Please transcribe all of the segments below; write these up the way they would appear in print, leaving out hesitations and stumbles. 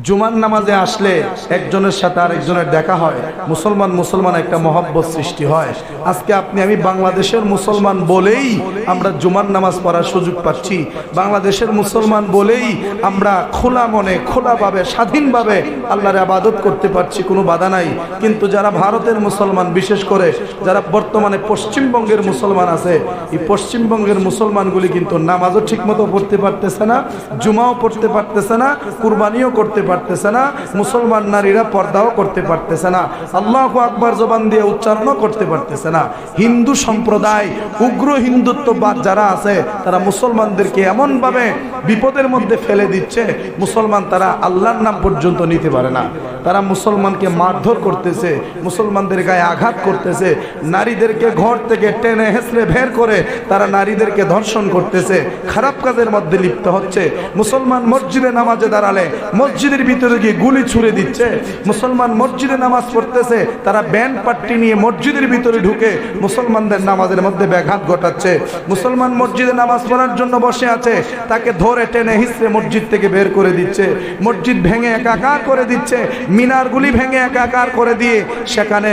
জুমার নামাজে আসলে একজনের সাথে আরেকজনের দেখা হয়, মুসলমান একটা মহব্বত সৃষ্টি হয়। আজকে আপনি আমি বাংলাদেশের মুসলমান বলেই আমরা জুমার নামাজ পড়ার সুযোগ পাচ্ছি, বাংলাদেশের মুসলমান বলেই আমরা খোলা মনে খোলাভাবে স্বাধীনভাবে আল্লাহর ইবাদত করতে পারছি, কোনো বাধা নাই। কিন্তু যারা ভারতের মুসলমান, বিশেষ করে যারা বর্তমানে পশ্চিমবঙ্গের মুসলমান আছে, এই পশ্চিমবঙ্গের মুসলমানগুলি কিন্তু নামাজও ঠিকমতো পড়তে পারতেছে না, জুমাও পড়তে পারতেছে না, কুরবানিও করতে পারতেছে না, মুসলমান নারীরা পর্দাও করতে পারতেছে না, আল্লাহু আকবার জবান দিয়ে উচ্চারণও করতে পারতেছে না। হিন্দু সম্প্রদায়, উগ্র হিন্দুত্ববাদ যারা আছে, তারা মুসলমানদেরকে এমনভাবে বিপদের মধ্যে ফেলে দিচ্ছে, মুসলমান তারা আল্লাহর নাম পর্যন্ত নিতে পারে না। তারা মুসলমানকে মারধর করতেছে, মুসলমানদের গায়ে আঘাত করতেছে, নারীদেরকে ঘর থেকে টেনে হেঁচড়ে বের করে তারা নারীদেরকে ধর্ষণ করতেছে, খারাপ কাজের মধ্যে লিপ্ত হচ্ছে। মুসলমান মসজিদে নামাজে দাঁড়ালে মসজিদের ভিতরে গিয়ে গুলি ছুড়ে দিচ্ছে। মুসলমান মসজিদে নামাজ পড়তেছে, তারা ব্যান্ড পাট্টি নিয়ে মসজিদের ভিতরে ঢুকে মুসলমানদের নামাজের মধ্যে ব্যাঘাত ঘটাচ্ছে। মুসলমান মসজিদে নামাজ পড়ার জন্য বসে আছে, তাকে ধরে টেনে হিঁচড়ে মসজিদ থেকে বের করে দিচ্ছে, মসজিদ ভেঙে একাকার করে দিচ্ছে, মিনারগুলি ভেঙে একাকার করে দিয়ে সেখানে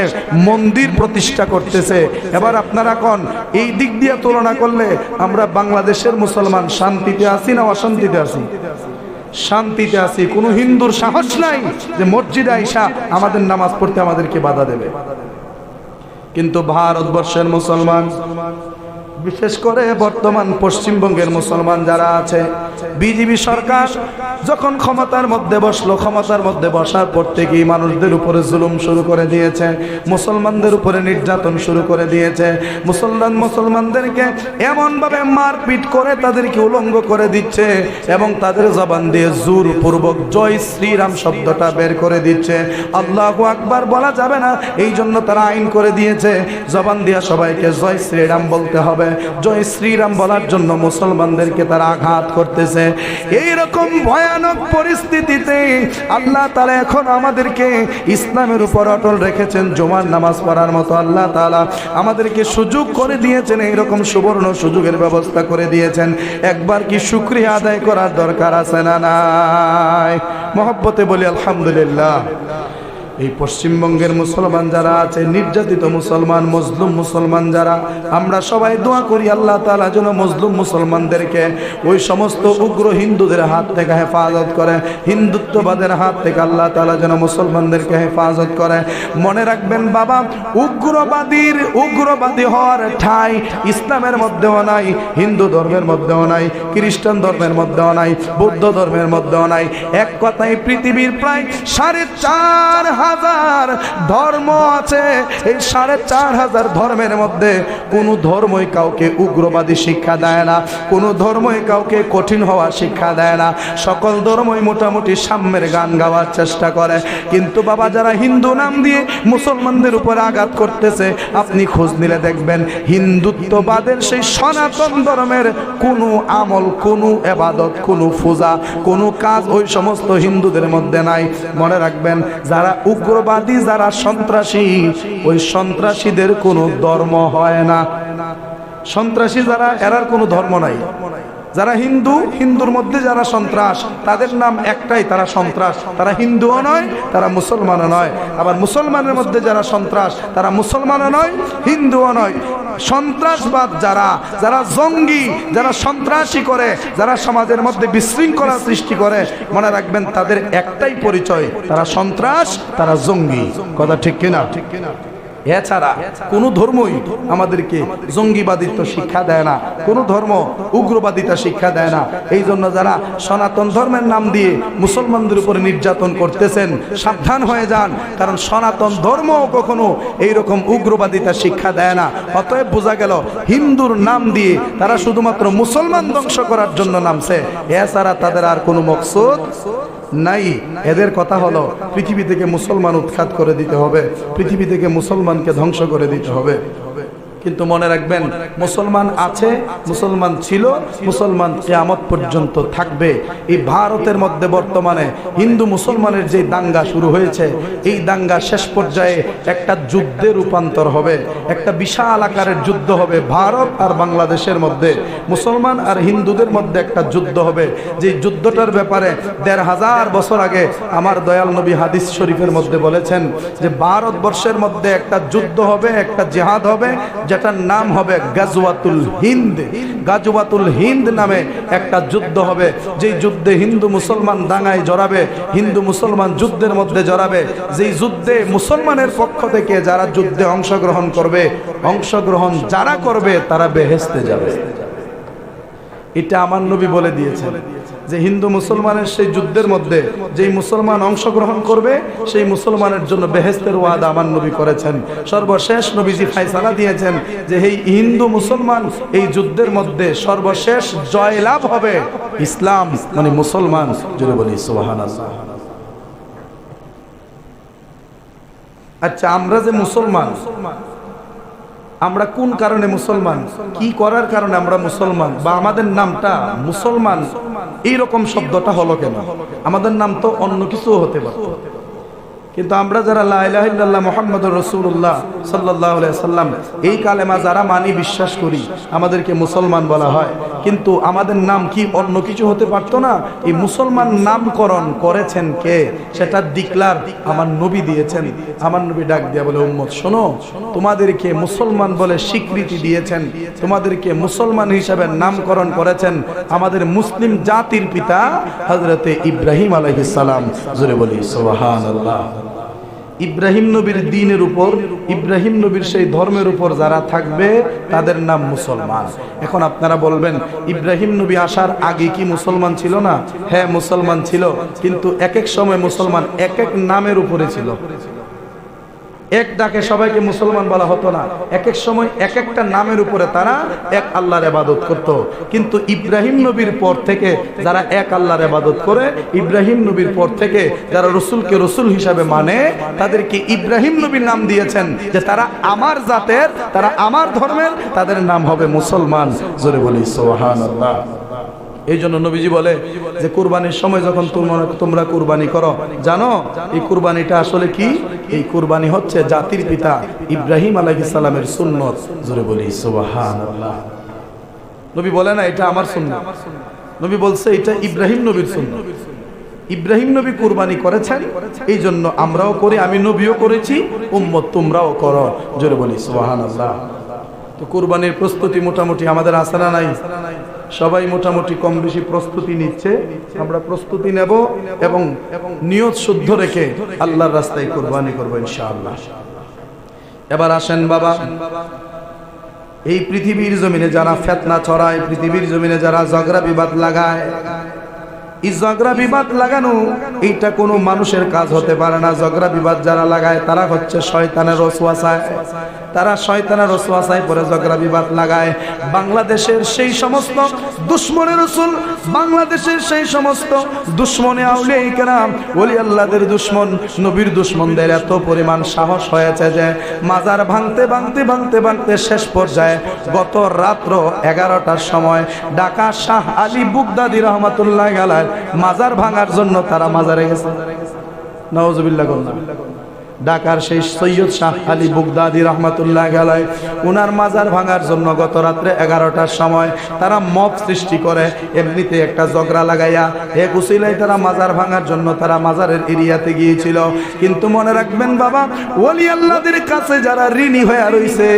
মন্দির প্রতিষ্ঠা করতেছে। এবার আপনারা কোন এই দিক দিয়ে তুলনা করলে আমরা বাংলাদেশের মুসলমান শান্তিতে আছি না অশান্তিতে আছি? শান্তিতে আছি। কোনো হিন্দুর সাহস নাই যে মসজিদে আইসা আমাদের নামাজ পড়তে আমাদেরকে বাধা দেবে। কিন্তু ভারতবর্ষের মুসলমান, বিশেষ করে বর্তমান পশ্চিমবঙ্গের মুসলমান যারা আছে, বিজেপি সরকার যখন ক্ষমতার মধ্যে বসলো, ক্ষমতার মধ্যে বসার পর থেকেই মানুষদের উপরে জুলুম শুরু করে দিয়েছে, মুসলমানদের উপরে নির্যাতন শুরু করে দিয়েছে। মুসলমানদেরকে এমনভাবে মারপিট করে তাদেরকে উলঙ্গ করে দিচ্ছে এবং তাদের জবান দিয়ে জোরপূর্বক জয় শ্রীরাম শব্দটা বের করে দিচ্ছে। আল্লাহু আকবার বলা যাবে না, এই জন্য তারা আইন করে দিয়েছে জবান দিয়ে সবাইকে জয় শ্রীরাম বলতে হবে। জয় শ্রীরাম বলার জন্য মুসলমানদেরকে তারা আঘাত করতেছে। এইরকম ভয়ানক পরিস্থিতিতে আল্লাহ তাআলা এখন আমাদেরকে ইসলামের উপর অটল রেখেছেন, জুমার নামাজ পড়ার মতো আল্লাহ তাআলা আমাদেরকে সুযোগ করে দিয়েছেন, এইরকম সুবর্ণ সুযোগের ব্যবস্থা করে দিয়েছেন। একবার কি শুকরিয়া আদায় করার দরকার আছে না নাই? মহব্বতে বলি আলহামদুলিল্লাহ। এই পশ্চিমবঙ্গের মুসলমান যারা আছে, নির্যাতিত মুসলমান, মজলুম মুসলমান যারা, আমরা সবাই দোয়া করি আল্লাহ তাআলা যেন মজলুম মুসলমানদেরকে ওই সমস্ত উগ্র হিন্দুদের হাত থেকে হেফাজত করে, হিন্দুত্ববাদের হাত থেকে আল্লাহ তাআলা যেন মুসলমানদেরকে হেফাজত করে। মনে রাখবেন বাবা, উগ্রবাদী হওয়ার ঠাঁই ইসলামের মধ্যেও নাই, হিন্দু ধর্মের মধ্যেও নাই, খ্রিস্টান ধর্মের মধ্যেও নাই, বৌদ্ধ ধর্মের মধ্যেও নাই। এক কথায় পৃথিবীর প্রায় 4,500 ধর্ম আছে। এই 4,500 ধর্মের মধ্যে কোন ধর্মই কাউকে উগ্রবাদী শিক্ষা দেয় না, কোন ধর্মই কাউকে কঠিন হওয়া শিক্ষা দেয় না। সকল ধর্মই মোটামুটি সাম্যের গান গাওয়ার চেষ্টা করে। কিন্তু বাবা, যারা হিন্দু নাম দিয়ে মুসলমানদের উপর আঘাত করতেছে, আপনি খোঁজ নিলে দেখবেন হিন্দুত্ববাদের সেই সনাতন ধর্মের কোনো আমল, কোনো ইবাদত, কোনো পূজা, কোনো কাজ ওই সমস্ত হিন্দুদের মধ্যে নাই। মনে রাখবেন, যারা উগ্রবাদী, যারা সন্ত্রাসী, ওই সন্ত্রাসীদের কোনো ধর্ম হয় না। সন্ত্রাসী যারা, এরার কোনো ধর্ম নাই। যারা হিন্দুর মধ্যে যারা সন্ত্রাস, তাদের নাম একটাই, তারা সন্ত্রাস। তারা হিন্দুও নয়, তারা মুসলমানও নয়। আবার মুসলমানের মধ্যে যারা সন্ত্রাস, তারা মুসলমানও নয়, হিন্দুও নয়। সন্ত্রাসবাদ যারা জঙ্গি, যারা সন্ত্রাসী করে, যারা সমাজের মধ্যে বিশৃঙ্খলা সৃষ্টি করে, মনে রাখবেন তাদের একটাই পরিচয়, তারা সন্ত্রাস, তারা জঙ্গি। কথা ঠিক কিনা? এছাড়া কোনো ধর্মই আমাদেরকে জঙ্গিবাদিত্ব শিক্ষা দেয় না, কোনো ধর্ম উগ্রবাদিতা শিক্ষা দেয় না। এই জন্য যারা সনাতন ধর্মের নাম দিয়ে মুসলমানদের উপরে নির্যাতন করতেছেন, সাবধান হয়ে যান, কারণ সনাতন ধর্ম কখনো এইরকম উগ্রবাদিতা শিক্ষা দেয় না। অতএব বোঝা গেল, হিন্দুর নাম দিয়ে তারা শুধুমাত্র মুসলমান ধ্বংস করার জন্য নামছে, এছাড়া তাদের আর কোনো মকসুদ নাই। এদের কথা হলো পৃথিবী থেকে মুসলমান উৎখাত করে দিতে হবে, পৃথিবী থেকে মুসলমানকে ধ্বংস করে দিতে হবে। কিন্তু মনে রাখবেন, মুসলমান আছে, মুসলমান ছিল, মুসলমান কিয়ামত পর্যন্ত থাকবে। এই ভারতের মধ্যে বর্তমানে হিন্দু মুসলমানের যে দাঙ্গা শুরু হয়েছে, এই দাঙ্গা শেষ পর্যায়ে একটা যুদ্ধে রূপান্তর হবে, একটা বিশাল আকারের যুদ্ধ হবে। ভারত আর বাংলাদেশের মধ্যে, মুসলমান আর হিন্দুদের মধ্যে একটা যুদ্ধ হবে। যে যুদ্ধটার ব্যাপারে ১৫০০ বছর আগে আমার দয়াল নবী হাদিস শরীফের মধ্যে বলেছেন যে ভারতবর্ষের মধ্যে একটা যুদ্ধ হবে, একটা জিহাদ হবে, যেটার নাম হবে গাজওয়াতুল হিন্দ। গাজওয়াতুল হিন্দ নামে একটা যুদ্ধ হবে, যেই যুদ্ধে হিন্দু মুসলমান দাঙ্গায় জড়াবে, হিন্দু মুসলমান যুদ্ধের মধ্যে জড়াবে। যেই যুদ্ধে মুসলমানের পক্ষ থেকে যারা যুদ্ধে অংশগ্রহণ করবে, অংশগ্রহণ যারা করবে তারা বেহেশতে যাবে। এটা আমার নবী বলে দিয়েছেন যে হিন্দু মুসলমানের সেই যুদ্ধের মধ্যে যেই মুসলমান অংশগ্রহণ করবে সেই মুসলমানের জন্য বেহেশতের ওয়াদা আমার নবী করেছেন। সর্বশেষ নবীজি ফায়সালা দিয়েছেন যে এই হিন্দু মুসলমান এই যুদ্ধের মধ্যে সর্বশেষ জয়লাভ হবে ইসলাম, মানে মুসলমান। জোরে বলি সুবহানাল্লাহ। আচ্ছা, আমরা যে মুসলমান, আমরা কোন কারণে মুসলমান, কি করার কারণে আমরা মুসলমান, বা আমাদের নামটা মুসলমান এইরকম শব্দটা হলো কেন? আমাদের নাম তো অন্য কিছু হতে পারে, কিন্তু আমরা যারা লা ইলাহা ইল্লাল্লাহ মুহাম্মাদুর রাসূলুল্লাহ সাল্লাল্লাহু আলাইহি সাল্লাম এই কালেমা যারা মানি, বিশ্বাস করি, আমাদেরকে মুসলমান বলা হয়। কিন্তু আমাদের নাম কি অন্য কিছু হতে পারতো না? এই মুসলমান নামকরণ করেছেন কে? সেটা ডিক্লার আমার নবী দিয়েছেন। আমার নবী ডাক দিয়া বলে, উম্মত শোনো, তোমাদেরকে মুসলমান বলে স্বীকৃতি দিয়েছেন, তোমাদেরকে মুসলমান হিসাবে নামকরণ করেছেন আমাদের মুসলিম জাতির পিতা হযরতে ইব্রাহিম আলাইহিস সালাম। জোরে বলি সুবহানাল্লাহ। ইব্রাহিম নবীর দ্বীনের উপর, ইব্রাহিম নবীর সেই ধর্মের উপর যারা থাকবে তাদের নাম মুসলমান। এখন আপনারা বলবেন, ইব্রাহিম নবী আসার আগে কি মুসলমান ছিল না? হ্যাঁ, মুসলমান ছিল, কিন্তু এক এক সময় মুসলমান এক এক নামের উপরে ছিল। এক ডাকে সবাইকে মুসলমান বলা হতো না, এক এক সময় এক একটা নামের উপরে তারা এক আল্লাহর ইবাদত করত। কিন্তু ইব্রাহিম নবীর পর থেকে যারা এক আল্লাহর ইবাদত করে, ইব্রাহিম নবীর পর থেকে যারা রসুলকে রসুল হিসাবে মানে, তাদেরকে ইব্রাহিম নবীর নাম দিয়েছেন যে তারা আমার জাতের, তারা আমার ধর্মের, তাদের নাম হবে মুসলমান। জোরে বলি সুবহানাল্লাহ। এই জন্য নবীজি বলে যে কুরবানির সময় যখন তোমরা কুরবানি করো, জানো এই কুরবানিটা আসলে কি? এই কুরবানি হচ্ছে জাতির পিতা ইব্রাহিম আলাইহিস সালামের সুন্নত। জোরে বলি সুবহানাল্লাহ। নবী বলে না এটা আমার সুন্নত, নবী বলছে এটা ইব্রাহিম নবীর সুন্নত। ইব্রাহিম নবী কুরবানি করেছেন, এই জন্য আমরাও করি, আমি নবীও করেছি, উম্মত তোমরাও করো। জোরে বলি সুবহানাল্লাহ। তো কুরবানির প্রস্তুতি মোটামুটি আমাদের আছে না নাই? সবাই মোটামুটি কম বেশি প্রস্তুতি নিচ্ছে। আমরা প্রস্তুতি নেব এবং নিয়ত শুদ্ধ রেখে আল্লাহর রাস্তায় কুরবানি করব ইনশাআল্লাহ। এবার আসেন বাবা, এই পৃথিবীর জমিনে যারা ফিতনা ছড়ায়, পৃথিবীর জমিনে যারা ঝগড়া বিবাদ লাগায়, এই ঝগড়া বিবাদ লাগানো এইটা কোনো মানুষের কাজ হতে পারে না। ঝগড়া বিবাদ যারা লাগায় তারা হচ্ছে শয়তানের ওয়াসওয়াসায়, তারা শয়তানের ওয়াসওয়াসায় পড়ে ঝগড়া বিবাদ লাগায়। বাংলাদেশের সেই সমস্ত দুশমনে রাসূল, বাংলাদেশের সেই সমস্ত দুশমনে আউলিয়া কেরাম, ওলি আল্লাহদের দুশমন, নবীর দুশমনদের এত পরিমাণ সাহস হয়েছে যে মাজার ভাঙতে ভাঙতে ভাঙতে ভাঙতে শেষ পর্যায়ে গত রাত্র 11টার সময় ঢাকা শাহ আলী বুগদাদি রহমাতুল্লাহ আলাইহি মাজার ভাঙার জন্য তারা মাজারে গেছে। নাউজুবিল্লাহ। ঢাকার সেই সৈয়দ শাহ আলী বুগদাদি রহমাতুল্লাহ আলাইহি ওনার মাজার ভাঙার জন্য গত রাত্রে 11টার সময় তারা মব সৃষ্টি করে, এমনিতে একটা ঝগড়া লাগাইয়া এক উসিলায় তারা মাজার ভাঙার জন্য তারা মাজারের এরিয়াতে গিয়েছিল। কিন্তু মনে রাখবেন বাবা, ওলি আল্লাহদের কাছে যারা ঋণী হয়ে রইছে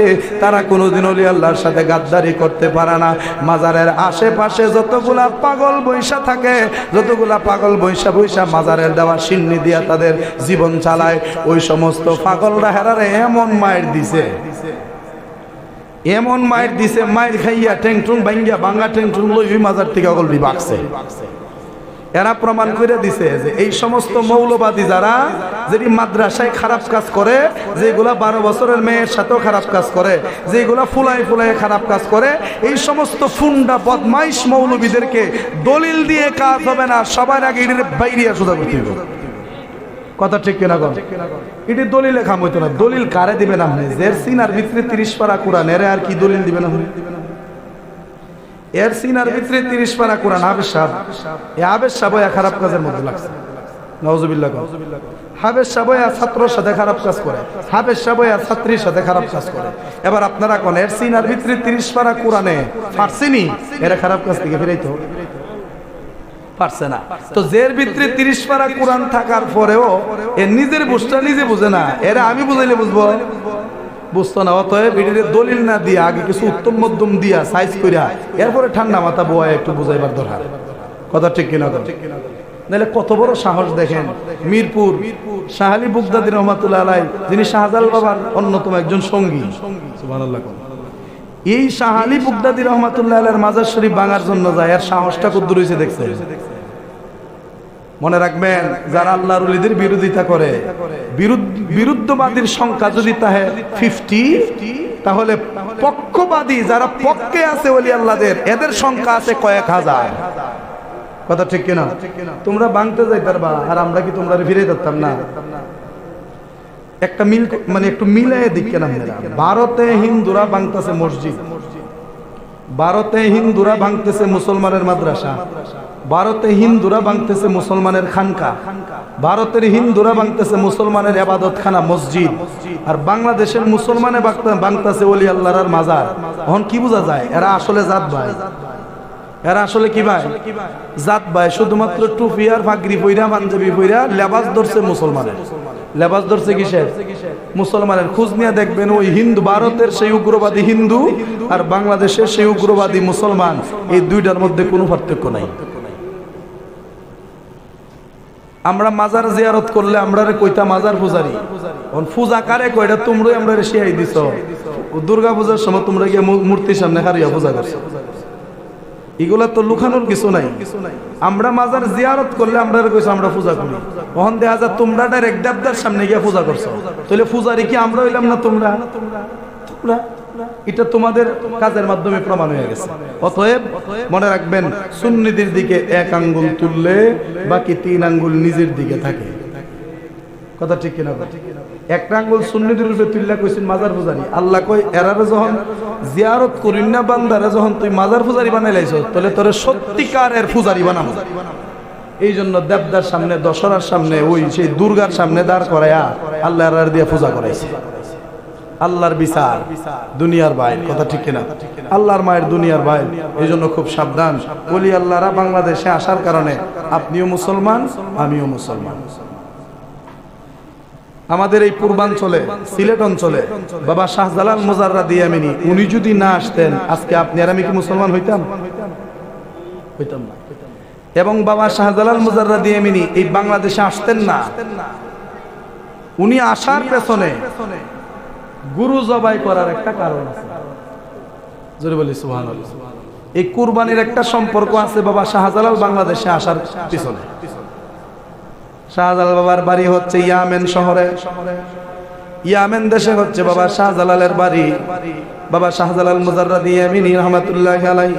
তারা কোনোদিন ওলি আল্লাহর সাথে গাদ্দারি করতে পারে না। মাজারের আশেপাশে যতগুলা পাগল বৈশা থাকে, যতগুলা পাগল বৈশা বৈশা মাজারের দেওয়া সিন্নি দিয়া তাদের জীবন চালায়, ওই সমস্ত পাগলরা হেরারে এমন মায়ের দিছে, এমন মায়ের দিছে, মায়ের খাইয়া টেংটুন ভাঙ্গিয়া বাঙ্গা টেংটুন লই মাজার থেকে অগল বিভাগছে। এরা প্রমাণ করে দিছে যে এই সমস্ত মৌলবাদী যারা যদি মাদ্রাসায় খারাপ কাজ করে, যেগুলা 12 বছরের মেয়ের সাথেও খারাপ কাজ করে, যেগুলা ফুলাই ফুলাই খারাপ কাজ করে, এই সমস্ত ফুন্ডা বদমাইশ মৌলবীদেরকে দলিল দিয়ে কাজ হবে না, সবার আগে এর বাইরে সোজা করতে হবে। কথা ঠিক কিনা কর? এটি দলিলে কাম হইতো না। দলিল কারে দিবেন আপনি? এর সিনার ভিতরে 30 পারা কোরআন, এর আর কি দলিল দিবেন আপনি? এর সিনার ভিতরে 30 পারা কোরআন। হাফেজ সাহেব, এই হাফেজ সাহেব খারাপ কাজের মধ্যে লাগছে। নাউজুবিল্লাহ। হাফেজ সাহেব ছাত্রর সাথে খারাপ কাজ করে, হাফেজ সাহেব ছাত্রীর সাথে খারাপ কাজ করে। এবার আপনারা কোন এর সিনার ভিতরে 30 পারা কোরআনে পারছেনি এর খারাপ কাজ থেকে ফিরাইতে হবে? পারছে না। তো জের ভিতরে 30 পারা কোরআন থাকার পরেও এর নিজের বুঝটা নিজে বুঝে না, এরা আমি বুঝাইলে বুঝবো? বুঝতো না। অতএব এটির দলিল না দিয়া আগে কিছু উত্তম মধ্যম দিয়া সাইজ কইরা এরপরে ঠান্ডা মাথা বয় একটু বুঝাইবার দরকার। কথা ঠিক কিনা? নাহলে কত বড় সাহস দেখেন। মিরপুর শাহ আলী বুগদাদি রহমাতুল্লাহ আলাইহি, যিনি শাহজালাল বাবার অন্যতম একজন সঙ্গী, সুবহানাল্লাহ, এই শাহ আলী বুগদাদি রহমাতুল্লাহ আলাইহির মাজার শরীফ ভাঙার জন্য যায়। এর সাহসটা কত দূর হইছে দেখছেন? মনে রাখবেন, যারা আল্লাহর ওলিদের বিরোধিতা করে, বিরুদ্ধবাদীর সংখ্যা যদি তাহে 50, তাহলে পক্ষবাদী যারা পক্ষে আছে ওলি আল্লাহদের, এদের সংখ্যা আছে কয়েক হাজার। কথা ঠিক কিনা? তোমরা ভাঙতে যাই পারবা, আর আমরা কি তোমরা ফিরে যেতাম না? একটা মিল, মানে একটু মিলাই দিক কেন? ভারতে হিন্দুরা ভাঙতেছে মসজিদ, ভারতে হিন্দুরা ভাঙতেছে মুসলমানের মাদ্রাসা, ভারতে হিন্দুরা ভাঙতেছে মুসলমানের খানকা, ভারতের হিন্দুরা ভাঙতেছে মুসলমানের ইবাদতখানা মসজিদ, আর বাংলাদেশের মুসলমানে ভাঙতেছে ওলি আল্লাহর মাজার। এখন কি বোঝা যায়? এরা আসলে জাত ভাই। এরা আসলে কি ভাই? জাত ভাই। শুধুমাত্র টুপি আর পাগড়ি পইরা, পাঞ্জাবি পইরা লেবাস ধরছে মুসলমানের। লেবাস ধরছে কিসের? মুসলমানের। খোঁজ নিয়ে দেখবেন, ওই হিন্দু, ভারতের সেই উগ্রবাদী হিন্দু আর বাংলাদেশের সেই উগ্রবাদী মুসলমান, এই দুইটার মধ্যে কোনো পার্থক্য নাই। আমরা মাজার জিয়ারত করলে আমরা কইতা মাজার পূজারি, পূজা কারে কয়টা তোমরাই আমরা শিয়াই দিছ। দুর্গা পূজার সময় তোমরা গিয়ে মূর্তির সামনে হারিয়া পূজা করছো। এগুলা তো লুকানোর কিছু নাই। আমরা মাজার জিয়ারত করলে আমরা কইছো আমরা পূজা করি, তখন দেখা যায় তোমরা ডাইরেক্ট দেবদার সামনে গিয়ে পূজা করছো। তাহলে পূজারি কি আমরা হইলাম না তোমরা? এটা তোমাদের কাজের মাধ্যমে প্রমাণ হয়ে গেছে। অতএব মনে রাখবেন, সুন্নিদের দিকে 1 আঙ্গুল তুললে বাকি 3 আঙ্গুল নিজের দিকে থাকে। কথা ঠিক কিনা? একটা আঙ্গুল সুন্নিদের উপরে তুললা কইছেন মাজার পূজারি। আল্লাহ কই, এরারে যখন জিয়ারত করিন না বান্দারে, যখন তুই মাজার পূজারি বানাই লাইছো, তাহলে তোরে সত্যিকারের পূজারি বানাবো। এই জন্য দেবদার সামনে, দশরার সামনে, ওই সেই দুর্গার সামনে দাঁড় করায়া আল্লাহ এরার দিয়ে পূজা করাইছে। আল্লাহর বিচার দুনিয়ার বাইরে। কথা ঠিক কিনা? আল্লাহর মায়ের দুনিয়ার বাইরে। এই জন্য খুব সাবধান। ওলি আল্লাহরা বাংলাদেশে আসার কারণে আপনিও মুসলমান, আমিও মুসলমান। আমাদের এই পূর্বাঞ্চলে, সিলেট অঞ্চলে বাবা শাহজালাল মুজাররাদি ইয়ামিনী, উনি যদি না আসতেন, আজকে আপনি আর আমি কি মুসলমান হইতাম? হইতাম না। এবং বাবা শাহজালাল মুজাররাদি ইয়ামিনী এই বাংলাদেশে আসতেন না। উনি আসার পেছনে গুরু জবাই করার একটা কারণ আছে। জোরে বলি সুবহানাল্লাহ। এই কুরবানির একটা সম্পর্ক আছে বাবা শাহজালাল বাংলাদেশে আসার পিছনে। শাহজালাল বাবার বাড়ি হচ্ছে ইয়ামেন শহরে, ইয়ামেন দেশে হচ্ছে বাবা শাহজালালের বাড়ি। বাবা শাহজালাল মুজাররাদি ইয়ামিনী রাহমাতুল্লাহি আলাইহি,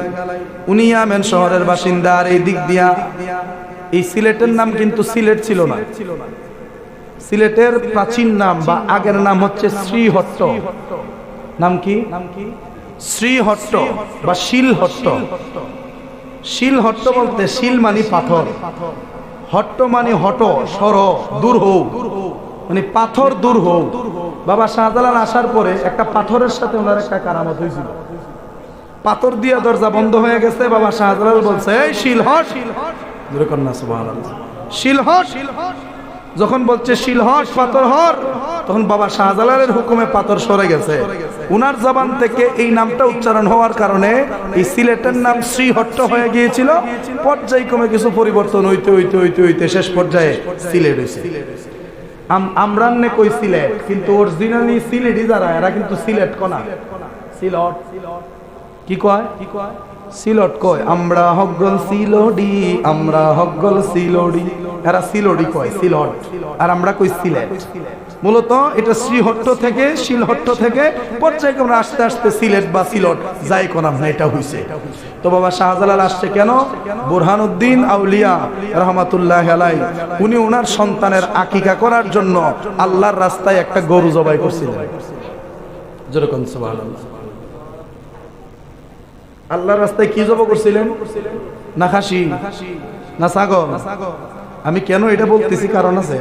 উনি ইয়ামেন শহরের বাসিন্দা। আর এই দিক দিয়া এই সিলেটের নাম কিন্তু সিলেট ছিল না। সিলেটের প্রাচীন নাম বা আগের নাম হচ্ছে শ্রীহট্ট। নাম কি? শ্রীহট্ট বা শিলহট্ট। শিলহট্ট বলতে শিল মানে পাথর, হট্ট মানে হট, সর, দূর হোক, মানে পাথর দূর হোক। বাবা শাহজালাল আসার পরে একটা পাথরের সাথে ওনার একটা কারামত হয়েছিল। পাথর দিয়ে দরজা বন্ধ হয়ে গেছে। বাবা শাহজালাল বলছে, এই শিলহট, শিলহট। যখন বলছে শিলহট, পাথর হর, তখন বাবা শাহজালালের হুকুমে পাথর সরে গেছে। উনার জবান থেকে এই নামটা উচ্চারণ হওয়ার কারণে এই সিলেটের নাম শ্রীহট্ট হয়ে গিয়েছিল। পর্যায়ক্রমে কিছু পরিবর্তন হইতে হইতে হইতে হইতে শেষ পর্যায়ে সিলেট হয়েছে। আমরা কই সিলেট, কিন্তু অরিজিনালি সিলেটই যারা, এরা কিন্তু সিলেট কোনা, সিলট কি কয়? সিলট কয়, আমরা হগল সিলোডি, আমরা হগল সিলোডি। এরা সিলোডি কয়, সিলট, আর আমরা কই সিলেট। মূলত এটা শ্রীহট্ট থেকে, শিলহট্ট থেকে পর্যায়ক্রমে আস্তে আস্তে সিলেট বা সিলট যাই কোনাম না এটা হইছে। তো বাবা শাহজালাল আসছে কেন? বুরহানুদ্দিন আউলিয়া রহমাতুল্লাহ আলাইহি উনি ওনার সন্তানের আকিকা করার জন্য আল্লাহর রাস্তায় একটা গরু জবাই করছিলেন। যেরকম সুবহানাল্লাহ, আল্লাহর রাস্তায় কি জবাই করছিলেন? না খাসি না ছাগল? আমি কেন এটা বলতেছি কারণ আছে,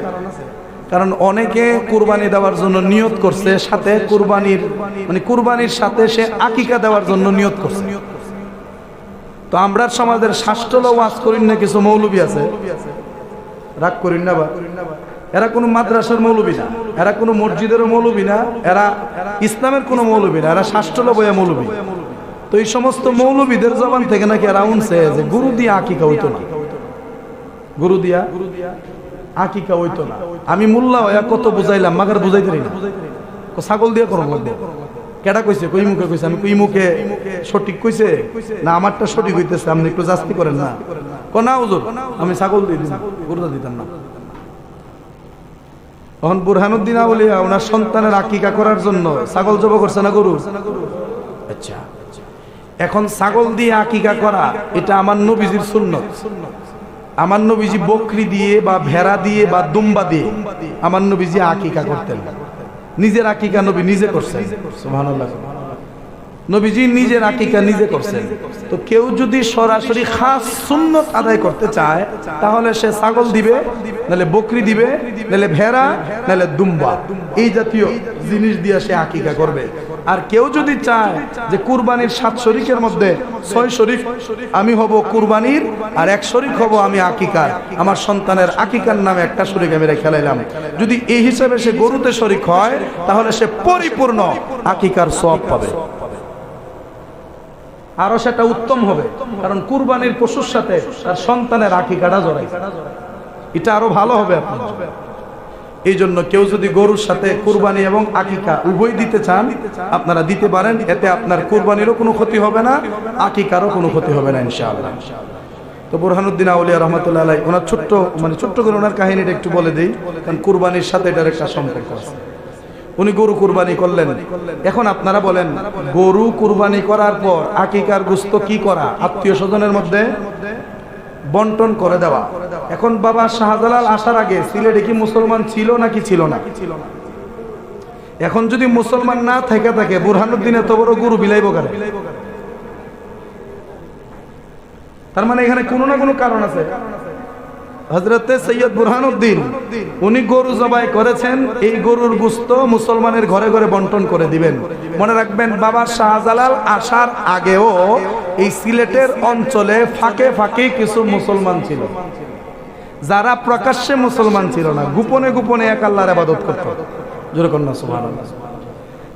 কারণ অনেকে কুরবানি দেওয়ার জন্য নিয়ত করছে, সাথে কুরবানির মানে কুরবানির সাথে সে আকিকা দেওয়ার জন্য নিয়ত করছে। তো আমরা সমাজের শাস্ত্র ওয়াজ করিন না, কিছু মৌলবী আছে, রাগ করিন না বা, এরা কোনো মাদ্রাসার মৌলবী না, এরা কোনো মসজিদেরও মৌলবী না, এরা ইসলামের কোনো মৌলবী না, এরা শাস্ত্র বয়া মৌলবী। তো এই সমস্ত মৌলবীদের জবান থেকে নাকি এরা উনছে যে গরু দিয়ে আকিকা হইতো না, গরু দিয়া আকিকা হইতো না। আমি মোল্লা হইয়া কত বুঝাইলাম, মাগার বুঝাইতে না, ছাগল দিয়ে করো লাগবে। কেডা কইছে? কই মুখে কইছে? আমি কই মুখে সঠিক কইছে না আমারটা সঠিক হইতেছে, আপনি একটু জাস্তি করেন না। না হুজুর, আমি ছাগল দিয়ে দিতাম, গরুটা দিতাম না। তখন বুরহানুদ্দিন আউলিয়া ওনার সন্তানের আকিকা করার জন্য ছাগল জবাই করছে না গরু? আচ্ছা, এখন ছাগল দিয়ে আকিকা করা এটা আমার নবীজির সুন্নত। আমার নবীজি বকরি দিয়ে বা ভেড়া দিয়ে বা দুম্বা দিয়ে আমার নবীজি আকিকা করতেন। নিজের আকিকা নবী নিজে করছেন, সুবহানাল্লাহ। নবীজি নিজের আকিকা নিজে করছেন। তো কেউ যদি সরাসরি খাস সুন্নত আদায় করতে চায় তাহলে সে ছাগল দিবে, নাহলে বকরি দিবে, নাহলে ভেড়া, নাহলে দুম্বা, এই জাতীয় জিনিস দিয়ে সে আকিকা করবে। আর কেউ যদি চায় যে কুরবানির 7 শরীকের মধ্যে 6 শরীক আমি হব কুরবানির আর 1 শরীক হব আমি আকিকার, আমার সন্তানের আকিকার নামে একটা শরীক আমি রেখে লাইলাম, যদি এই হিসাবে সে গরুতে শরীক হয় তাহলে সে পরিপূর্ণ আকিকার সওয়াব পাবে। আরো সেটা উত্তম হবে, কারণ কুরবানির পশুর সাথে তার সন্তানের আকিকাটা জড়াই, এটা আরো ভালো হবে আপনার। এই জন্য কেউ যদি গরুর সাথে কুরবানি এবং আকিকা উভয় দিতে চান আপনারা দিতে পারেন, এতে আপনার কুরবানিরও কোনো ক্ষতি হবে না, আকিকারও কোনো ক্ষতি হবে না ইনশাআল্লাহ। তো বুরহানুদ্দিন আউলিয়া রহমাতুল্লাহ আলাইহি ওনার ছোট্ট করে ওনার কাহিনীটা একটু বলে দেই, কারণ কুরবানির সাথে এটার একটা সম্পর্ক আছে। উনি গরু কুরবানি করলেন। এখন আপনারা বলেন, গরু কুরবানি করার পর আকিকার গোশত কি করা? আত্মীয় স্বজনের মধ্যে বন্টন করে দেওয়া। এখন বাবা শাহজালাল আসার আগে সিলেটে কি মুসলমান ছিল নাকি ছিল না? এখন যদি মুসলমান না থাকে বুরহানুদ্দিন এত বড় গরু বিলাইব কারে? তার মানে এখানে কোনো না কোনো কারণ আছে। হযরতে সৈয়দ বুরহানুদ্দিন উনি গরু জবাই করেছেন, এই গরুর গোশত মুসলমানের ঘরে ঘরে বন্টন করে দিবেন। মনে রাখবেন, বাবা শাহজালাল আসার আগেও এই সিলেটের অঞ্চলে ফাঁকে ফাঁকে কিছু মুসলমান ছিল, যারা প্রকাশ্যে মুসলমান ছিল না, গোপনে গোপনে এক আল্লাহর ইবাদত করত। যেরকম না সুবহানাল্লাহ।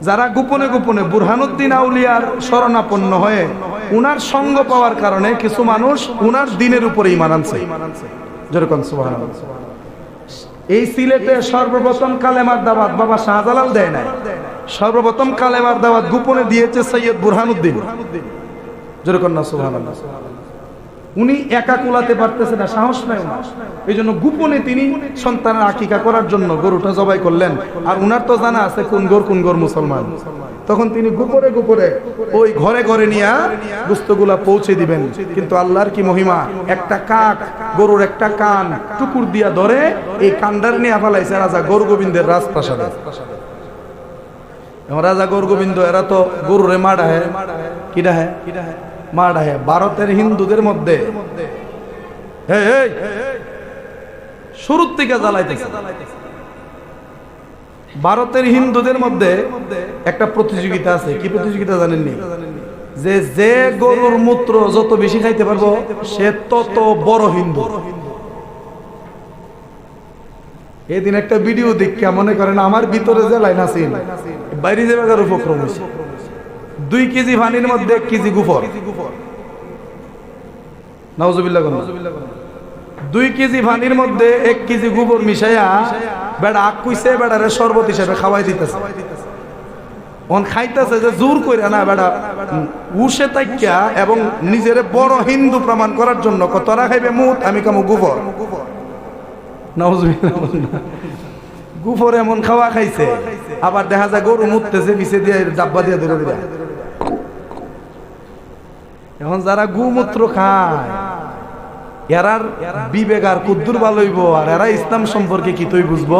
যারা গোপনে গোপনে বুরহানুদ্দিন আউলিয়ার শরণাপন্ন হয়ে উনার সঙ্গ পাওয়ার কারণে কিছু মানুষ উনার দ্বীনের উপরে ঈমান আনছে। যেরকম সুবহানাল্লাহ। এই সিলেটে সর্বপ্রথম কালেমার দাওয়াত বাবা শাহজালাল দেয় নাই, সর্বপ্রথম কালেমার দাওয়াত গোপনে দিয়েছে সৈয়দ বুরহানুদ্দিন। যেরকম না সুবহানাল্লাহ। উনি একা কুলাতে পারতেছে না, সাহস নাই ওনার, এই জন্য গোপনে তিনি সন্তানের আকিকা করার জন্য গরুটা জবাই করলেন। আর উনার তো জানা আছে কোন গর মুসলমান, তখন তিনি গোপনে গোপনে ওই ঘরে ঘরে নিয়ে গোশতগুলা পৌঁছে দিবেন। কিন্তু আল্লাহর কি মহিমা, একটা কাক গরুর একটা কান টুকুর দিয়া ধরে এই কান্ডার নিয়ে ফেলাইছে রাজা গৌরগোবিন্দের রাজপ্রাসাদে। রাজা গৌরগোবিন্দ এরা তো গরুরে মা ডাহে, কি ডাহে? মা ডাহে। ভারতের হিন্দুদের মধ্যে শুরুর থেকে জ্বালাইতেছে। ভারতের হিন্দুদের মধ্যে একটা প্রতিযোগিতা আছে, কি প্রতিযোগিতা জানেননি? যে গরুর মূত্র যত বেশি খাইতে পারবো সে তত বড় হিন্দু। এদিন একটা ভিডিও দেখে মনে করেন আমার ভিতরে যে লাইন আছে বাইরে যে বাগার উপক্রম হয়েছে। 2 কেজি পানির মধ্যে 1 কেজি গোবর, নাউজুবিল্লাহ। 2 কেজি পানির মধ্যে 1 কেজি গোবর মিশাইয়া বেড়া আগ কইছে, বেড়ারে শরবত হিসেবে খাওয়াই দিতেছে। অন খাইতেছে যে জোর করে না বেটা উসে তাইকা এবং নিজের বড় হিন্দু প্রমাণ করার জন্য তোরা খাইবে মুত আমি কামো গোবর নাউজুবিল্লাহ গুফর এমন খাওয়া খাইছে আবার দেখা যায় গরু মুততেছে পিছে দিয়ে ডাব্বা দিয়ে ধরে দিবে এখন যারা গুমূত্র খায় এরার বিবেক আর কুদ্দুর ভালো হইব আর এরা ইসলাম সম্পর্কে কি তুই বুঝবো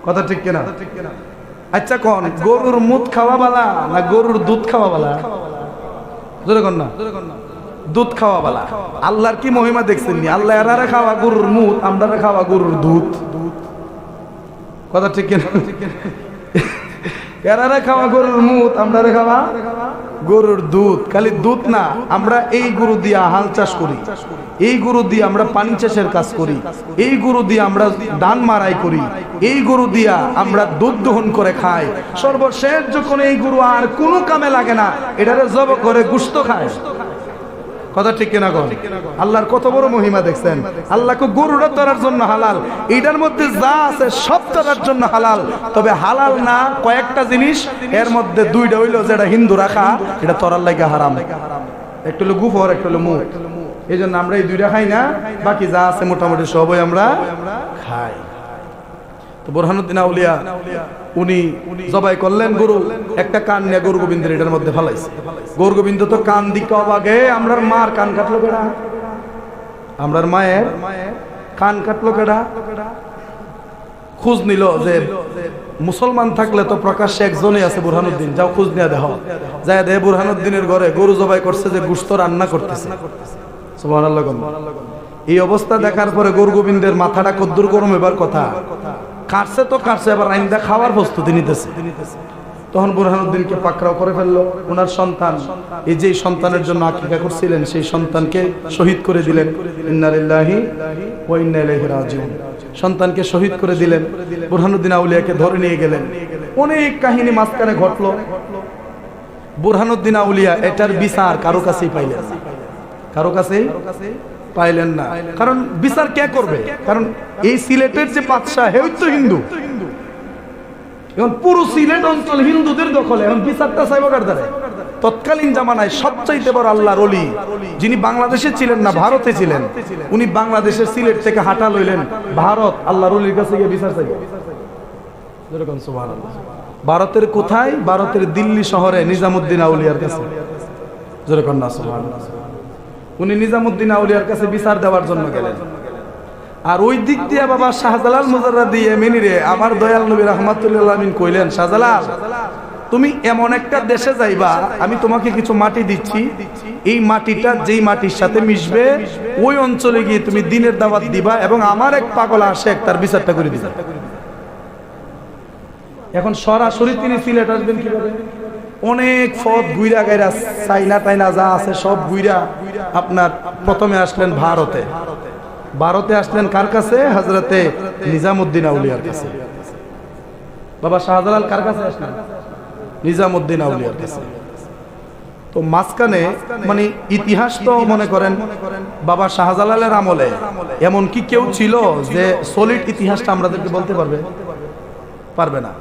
কথা ঠিক কিনা আচ্ছা কোন গরুর মুত খাওয়া বালা না গরুর দুধ খাওয়া বালা জোরে কোন না দুধ খাওয়া বালা আল্লাহর কি মহিমা দেখছেন নি আল্লাহ এরারে খাওয়া গরুর মুত আমরা খাওয়া গরুর দুধ কথা ঠিক কিনা এরারে খাওয়া গরুর মুত আমরা খাওয়া গরুর দুধ খালি দুধ না আমরা এই গরু দিয়ে হাল চাষ করি এই গরু দিয়ে আমরা পানি চাষের কাজ করি এই গরু দিয়ে আমরা ধান মারাই করি এই গরু দিয়া আমরা দুধ দহন করে খাই সর্বশেষ যখন এই গরু আর কোনো কামে লাগে না এটারে জব করে গোশত খায় কথা ঠিক কিনা গো আল্লাহর কত বড় মহিমা দেখছেন আল্লাহকে গরুটা তরার জন্য হালাল এটার মধ্যে যা আছে সব তরার জন্য হালাল তবে হালাল না কয়েকটা জিনিস এর মধ্যে দুইটা হইলো যেটা হিন্দু রাখা এটা তরার লাগা হারাম একটা হলো গুফর একটা হলো মুত এই জন্য আমরা এই দুইটা খাই না বাকি যা আছে মোটামুটি সবই আমরা খাই তো বুরহানুদ্দিন আউলিয়া উনি জবাই করলেন গরু একটা কান নিয়ে গরু গোবিন্দের এটার মধ্যে ফেলাইছে গরু গোবিন্দ তো কান দিকে অবাগে আমরার মার কান কাটলো কেডা আমরার মায়ের কান কাটলো কেডা খোঁজ নিল যে মুসলমান থাকলে তো প্রকাশ্যে একজনই আছে বুরহানুদ্দিন যাও খোঁজ নিয়ে দেহ যায় দেহ বুরহানুদ্দিনের ঘরে গরু জবাই করছে যে গোশত রান্না করতেছে সুবহানাল্লাহ এই অবস্থা দেখার পরে গরু গোবিন্দের মাথাটা কদ্দুর গরম এবার কথা কাটছে তো কাটছে এবার রাইন্দা খাওয়ার প্রস্তুতি নিতেছে তখন বুরহানুদ্দিনকে পাকড়াও করে ফেললো ওনার সন্তান এই যে সন্তানের জন্য আকিকা করছিলেন সেই সন্তানকে শহীদ করে দিলেন ইন্না লিল্লাহি ওয়া ইন্না ইলাইহি রাজিউন সন্তানকে শহীদ করে দিলেন বুরহানুদ্দিন আউলিয়াকে ধরে নিয়ে গেলেন অনেক কাহিনী মাঝখানে ঘটলো বুরহানুদ্দিন আউলিয়া এটার বিচার কারো কাছেই পাইলেন না কারো কাছেই পাইলেন না কারণ বিচার কে করবে কারণ এই সিলেটের যে বাদশা হেই তো হিন্দু এখন পুরো সিলেট অঞ্চল হিন্দুদের দখলে এখন বিচারটা চাইব কার দ্বারা তৎকালীন জামানায় সবচাইতে বড় আল্লাহর ওলি যিনি বাংলাদেশে ছিলেন না ভারতে ছিলেন উনি বাংলাদেশের সিলেট থেকে হাঁটা লইলেন ভারত আল্লাহর ওলির কাছে গিয়ে বিচার চাইব যেরকম সুবহানাল্লাহ ভারতের কোথায় ভারতের দিল্লি শহরে নিজামুদ্দিন আউলিয়ার কাছে যেরকম না সুবহানাল্লাহ উনি নিজামুদ্দিন আউলিয়ার কাছে বিচার দেওয়ার জন্য গেলেন আর ওই দিক দিয়ে বাবা শাহজালাল মুজাররাদি ইয়েমেনিরে আমার দয়াল নবী রাহমাতুল্লাহ আমিন কইলেন শাহজালাল তুমি এমন একটা দেশে যাইবা আমি তোমাকে কিছু মাটি দিচ্ছি এই মাটিটা যেই মাটির সাথে মিশবে ওই অঞ্চলে গিয়ে তুমি দ্বীনের দাওয়াত দিবা এবং আমার এক পাগল আশেক তার বিচারটা করে দিবা এখন সরাসরি তিনি সিলেট আসবেন কিভাবে অনেক পথ ঘুরা গাইরা চাইনা টাইনা যা আছে সব ঘুরা আপনার প্রথমে আসলেন ভারতে আসলেন কার কাছে হযরতে নিজামুদ্দিন আউলিয়ার কাছে বাবা শাহজালাল কার কাছে আসলেন নিজামুদ্দিন আউলিয়ার কাছে তো মাঝখানে মানে ইতিহাস তো মনে করেন বাবা শাহজালালের আমলে এমন কি কেউ ছিল যে সলিড ইতিহাসটা আমাদেরকে বলতে পারবে না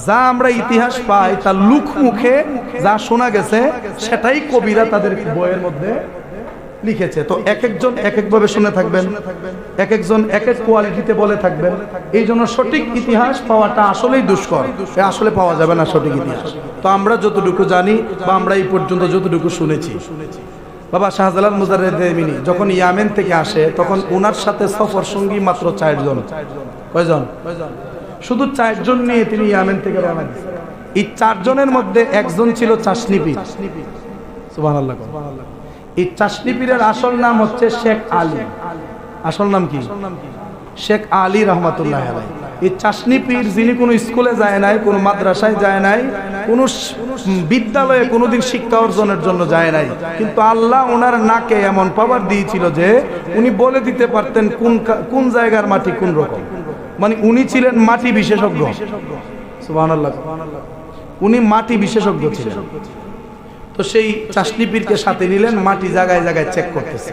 যা আমরা ইতিহাস পাই তার লুক মুখে যা শোনা গেছে সেটাই কবিরা তাদের বইয়ের মধ্যে লিখেছে তো এক একজন এক এক ভাবে শুনে থাকবেন এক একজন এক এক কোয়ালিটিতে বলে থাকবেন এই জন্য সঠিক ইতিহাস পাওয়াটা আসলেই দুষ্কর আসলে পাওয়া যাবে না সঠিক ইতিহাস তো আমরা যতটুকু জানি বা আমরা এই পর্যন্ত যতটুকু শুনেছি বাবা শাহজালাল মুজাররাদ ইয়েমেনি যখন ইয়ামেন থেকে আসে তখন ওনার সাথে সফর সঙ্গী মাত্র 4 জন কয়জন শুধু 4 জন নিয়ে তিনি ইয়ামেন থেকে রওনা দিয়েছেন এই 4 জনের মধ্যে একজন ছিল চাশনি পীর সুবহানাল্লাহ এই চাশনি পীরের আসল নাম হচ্ছে শেখ আলী আসল নাম কি শেখ আলী রহমাতুল্লাহ আলাইহি এই চাশনি পীর যিনি কোনো স্কুলে যায় নাই কোনো মাদ্রাসায় যায় নাই কোনো বিদ্যালয়ে কোনোদিন শিক্ষা অর্জনের জন্য যায় নাই কিন্তু আল্লাহ ওনার নাকে এমন পাওয়ার দিয়েছিল যে উনি বলে দিতে পারতেন কোন জায়গার মাটি কোন রকম মানে উনি ছিলেন মাটি বিশেষজ্ঞ সুবহানাল্লাহ উনি মাটি বিশেষজ্ঞ ছিলেন তো সেই চাশনি পীরকে সাথে নিলেন মাটি জায়গায় জায়গায় চেক করতেছে